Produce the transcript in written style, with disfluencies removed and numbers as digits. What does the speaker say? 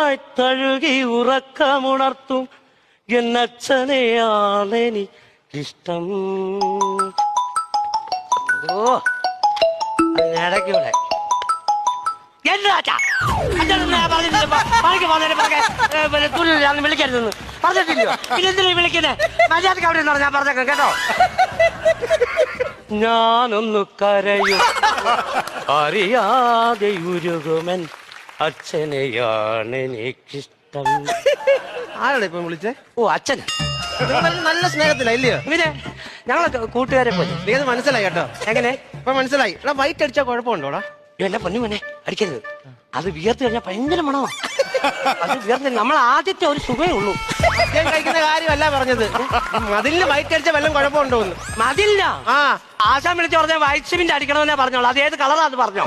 മുത്തമായി തഴുകി ഉറക്കമുണർത്തും എന്നച്ഛനെയാണെനിക്കിഷ്ടം. ഓ ഇടയ്ക്കൂടെ വിളിക്കരുതെന്ന് പറഞ്ഞിട്ടില്ലയോ? പിന്നെന്തിനാ വിളിക്കുന്നേ? മര്യാദക്ക് അവിടെ ഞാൻ പറഞ്ഞേക്കാം കേട്ടോ. ഞാനൊന്നു കരയും അറിയാതെ ഉരുകുമൻ അച്ഛനെയാണെനിക്കിഷ്ടം. ആരാണ് ഇപ്പൊ വിളിച്ചേ? ഓ അച്ഛൻ നല്ല സ്നേഹത്തില ഇല്ലയോ? പിന്നെ ഞങ്ങളെ കൂട്ടുകാരെ പോലെ. നീ അത് മനസ്സിലായി കേട്ടോ. എങ്ങനെ ഇപ്പൊ മനസ്സിലായി. എടാ വൈറ്റ് അടിച്ചാ കുഴപ്പമുണ്ടോടാ? എന്നെ പൊന്നു മോനെ അടിക്കരുത്. അത് വിയർത്ത് കഴിഞ്ഞാൽ ഭയങ്കര മണമാ. അത് വിയർത്ത് നമ്മൾ ആദ്യത്തെ ഒരു സുഖമേ ഉള്ളൂ. ഞാൻ കഴിക്കുന്ന കാര്യമല്ല പറഞ്ഞത്. മതിലിന് വൈറ്റ് അടിച്ച വല്ലതും കുഴപ്പമുണ്ടോന്ന്. മതില്ല. ആശാൻ വിളിച്ച് പറഞ്ഞ വൈറ്റ് സിമെന്റ് അടിക്കണമെന്നേ പറഞ്ഞോളൂ. അത് ഏത് കളറാ അത് പറഞ്ഞോ.